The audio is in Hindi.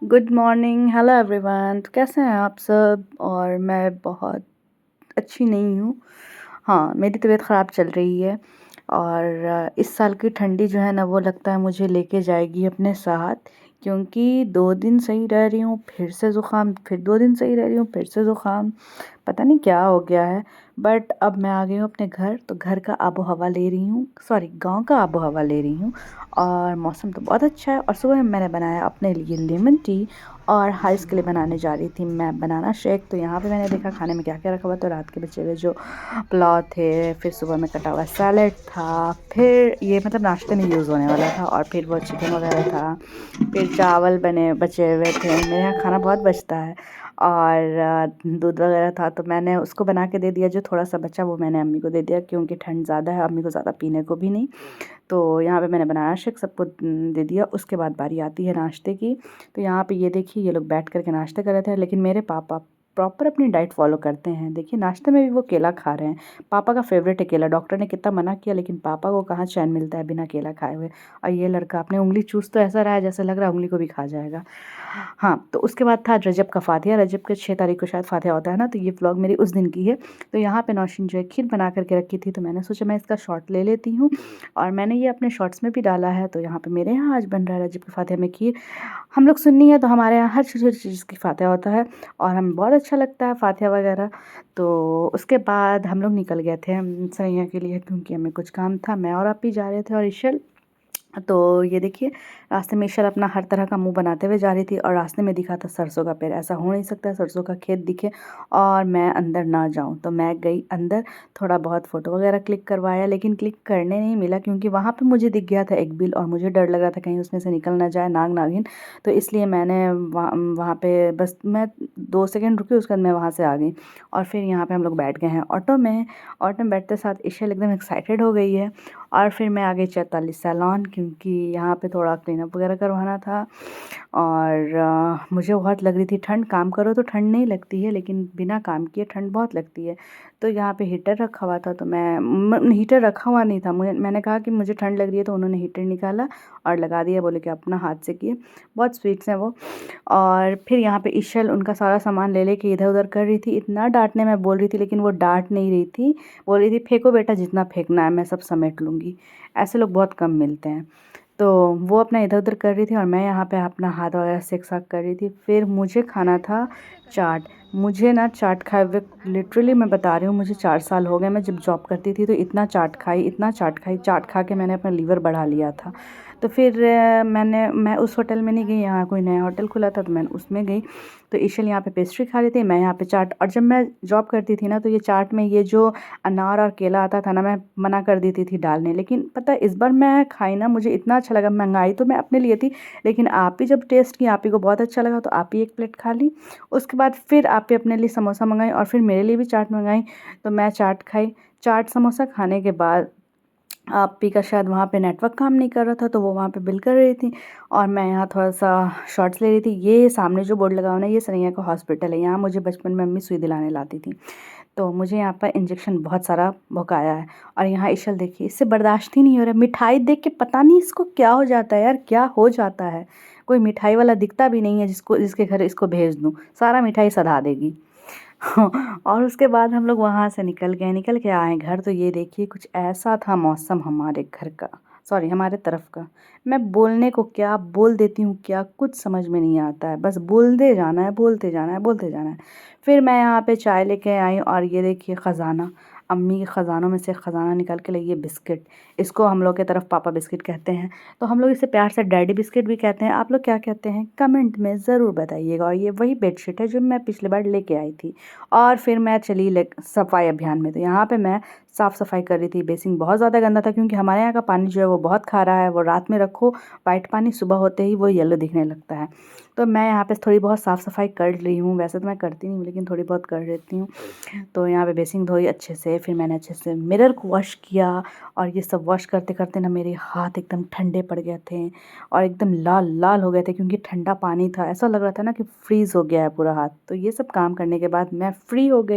Good morning, hello everyone. तो कैसे हैं आप सब? और मैं बहुत अच्छी नहीं हूँ। हाँ, मेरी तबीयत ख़राब चल रही है और इस साल की ठंडी जो है ना वो लगता है मुझे लेके जाएगी अपने साथ, क्योंकि 2 दिन सही रह रही हूँ, फिर से ज़ुकाम, फिर 2 दिन सही रह रही हूँ, फिर से ज़ुकाम। पता नहीं क्या हो गया है। बट अब मैं आ गई हूँ अपने घर, तो घर का आबो हवा ले रही हूँ, सॉरी गाँव का आबो हवा ले रही हूँ। और मौसम तो बहुत अच्छा है। और सुबह में मैंने बनाया अपने लिए लेमन टी और हाइस के लिए बनाने जा रही थी मैं बनाना शेक। तो यहाँ पे मैंने देखा खाने में क्या क्या रखा हुआ, तो रात के बचे हुए जो पुलाव थे, फिर सुबह में कटा हुआ सैलेड था, फिर ये मतलब नाश्ते में यूज़ होने वाला था, और फिर वो चिकन वगैरह था, फिर चावल बने बचे हुए थे। मेरे यहाँ खाना बहुत बचता है। और दूध वगैरह था, तो मैंने उसको बना के दे दिया। जो थोड़ा सा बचा वो मैंने अम्मी को दे दिया, क्योंकि ठंड ज़्यादा है, अम्मी को ज़्यादा पीने को भी नहीं। तो यहाँ पे मैंने बनाना शेक सबको दे दिया। उसके बाद बारी आती है नाश्ते की। तो यहाँ पे ये देखिए, ये लोग बैठ कर के नाश्ते कर रहे थे, लेकिन मेरे पापा प्रॉपर अपनी डाइट फॉलो करते हैं। देखिए नाश्ते में भी वो केला खा रहे हैं। पापा का फेवरेट है केला। डॉक्टर ने कितना मना किया, लेकिन पापा को कहाँ चैन मिलता है बिना केला खाए हुए। और ये लड़का अपने उंगली चूस तो ऐसा रहा है जैसे लग रहा है उंगली को भी खा जाएगा। हाँ, तो उसके बाद था रजब का फ़ातिहा। रजब के 6 तारीख को शायद फ़ातिहा होता है ना, तो ये व्लॉग मेरी उस दिन की है। तो यहाँ पे नौशीन जो है खीर बना कर के रखी थी, तो मैंने सोचा मैं इसका शॉर्ट ले लेती हूँ, और मैंने ये अपने शॉर्ट्स में भी डाला है। तो यहाँ पे मेरे यहाँ आज बन रहा है रजब के फ़ातिहा में खीर। हम लोग सुन्नी है, तो हमारे यहाँ हर छोटी-छोटी चीज़ की फ़ातिहा होता है, और हमें बहुत अच्छा लगता है फ़ातिहा वगैरह। तो उसके बाद हम लोग निकल गए थे सैया के लिए, क्योंकि हमें कुछ काम था। मैं और आप ही जा रहे थे, और इशल। तो ये देखिए, रास्ते में ईशल अपना हर तरह का मुँह बनाते हुए जा रही थी, और रास्ते में दिखा था सरसों का पेड़। ऐसा हो नहीं सकता है सरसों का खेत दिखे और मैं अंदर ना जाऊँ। तो मैं गई अंदर, थोड़ा बहुत फ़ोटो वगैरह क्लिक करवाया, लेकिन क्लिक करने नहीं मिला, क्योंकि वहाँ पे मुझे दिख गया था एक बिल, और मुझे डर लग रहा था कहीं उसमें से निकल ना जाए नाग नागिन। तो इसलिए मैंने वहाँ वहाँ पे बस मैं 2 सेकंड रुकी, उसके बाद मैं वहाँ से आ गई। और फिर यहाँ पे हम लोग बैठ गए हैं ऑटो में। ऑटो में बैठते साथ ईशल एकदम एक्साइटेड हो गई है। और फिर मैं आ गई 44 सैलॉन, क्योंकि यहाँ पे थोड़ा क्लीनअप वगैरह करवाना था। और मुझे बहुत लग रही थी ठंड। काम करो तो ठंड नहीं लगती है, लेकिन बिना काम किए ठंड बहुत लगती है। तो यहाँ पे हीटर रखा हुआ था, तो हीटर रखा हुआ नहीं था, मैंने कहा कि मुझे ठंड लग रही है, तो उन्होंने हीटर निकाला और लगा दिया। बोले कि अपना हाथ से किए। बहुत स्वीट्स हैं वो। और फिर यहाँ पे इशल उनका सारा सामान ले लेके इधर उधर कर रही थी। इतना डांटने में बोल रही थी, लेकिन वो डांट नहीं रही थी। बोल रही थी फेंको बेटा, जितना फेंकना है मैं सब समेट लूँगी। ऐसे लोग बहुत कम मिलते हैं। तो वो अपना इधर उधर कर रही थी, और मैं यहाँ पे अपना हाथ वगैरह सेक साक कर रही थी। फिर मुझे खाना था चाट। मुझे ना चाट खाए हुए लिटरली मैं बता रही हूँ, मुझे 4 साल हो गए। मैं जब जॉब करती थी तो इतना चाट खाई, इतना चाट खाई, चाट खा के मैंने अपना लीवर बढ़ा लिया था। तो फिर मैं उस होटल में नहीं गई, यहाँ कोई नया होटल खुला था तो मैं उसमें गई। तो ईशल यहाँ पे पेस्ट्री खा रही थी, मैं यहाँ पे चाट। और जब मैं जॉब करती थी ना, तो ये चाट में ये जो अनार और केला आता था ना, मैं मना कर देती थी डालने। लेकिन पता है इस बार मैं खाई ना, मुझे इतना अच्छा लगा। मंगाई तो मैं अपने लिए थी, लेकिन आप ही जब टेस्ट की, आप ही को बहुत अच्छा लगा, तो आप ही एक प्लेट खा ली। उसके बाद फिर आप ही अपने लिए समोसा मंगाई, और फिर मेरे लिए भी चाट मंगाई। तो मैं चाट खाई। चाट समोसा खाने के बाद आप ही का शायद वहाँ पे नेटवर्क काम नहीं कर रहा था, तो वो वहाँ पे बिल कर रही थी, और मैं यहाँ थोड़ा सा शॉर्ट्स ले रही थी। ये सामने जो बोर्ड लगा हुआ है ना, ये सनैया का हॉस्पिटल है। यहाँ मुझे बचपन में अम्मी सुई दिलाने लाती थी। तो मुझे यहाँ पर इंजेक्शन बहुत सारा भोंकाया है। और यहाँ इशल देखिए, इससे बर्दाश्त ही नहीं हो रहा है। मिठाई देख के पता नहीं इसको क्या हो जाता है यार, क्या हो जाता है। कोई मिठाई वाला दिखता भी नहीं है जिसके घर इसको भेज दूँ, सारा मिठाई सधा देगी। और उसके बाद हम लोग वहाँ से निकल के आए घर। तो ये देखिए, कुछ ऐसा था मौसम हमारे घर का, सॉरी हमारे तरफ का। मैं बोलने को क्या बोल देती हूँ, क्या कुछ समझ में नहीं आता है। बस बोलते जाना है, बोलते जाना है, बोलते जाना है। फिर मैं यहाँ पे चाय लेके आई, और ये देखिए ख़जाना, अम्मी के ख़जानों में से ख़जाना निकाल के लाइए बिस्किट। इसको हम लोग की तरफ पापा बिस्किट कहते हैं। तो हम लोग इसे प्यार से डैडी बिस्किट भी कहते हैं। आप लोग क्या कहते हैं कमेंट में ज़रूर बताइएगा। और ये वही बेडशीट है जो मैं पिछली बार लेके आई थी। और फिर मैं चली सफाई अभियान में। तो यहाँ पे मैं साफ़ सफाई कर रही थी। बेसिन बहुत ज़्यादा गंदा था, क्योंकि हमारे यहाँ का पानी जो है वो बहुत खारा है। वो रात में रखो वाइट पानी, सुबह होते ही वो येलो दिखने लगता है। तो मैं यहाँ पे थोड़ी बहुत साफ़ सफाई कर रही हूँ। वैसे तो मैं करती नहीं हूँ, लेकिन थोड़ी बहुत कर लेती हूँ। तो यहाँ पे बेसिन धोई अच्छे से। फिर मैंने अच्छे से मिरर को वॉश किया, और ये सब वॉश करते करते ना मेरे हाथ एकदम ठंडे पड़ गए थे, और एकदम लाल लाल हो गए थे, क्योंकि ठंडा पानी था। ऐसा लग रहा था ना कि फ्रीज़ हो गया है पूरा हाथ। तो ये सब काम करने के बाद मैं फ्री हो गई।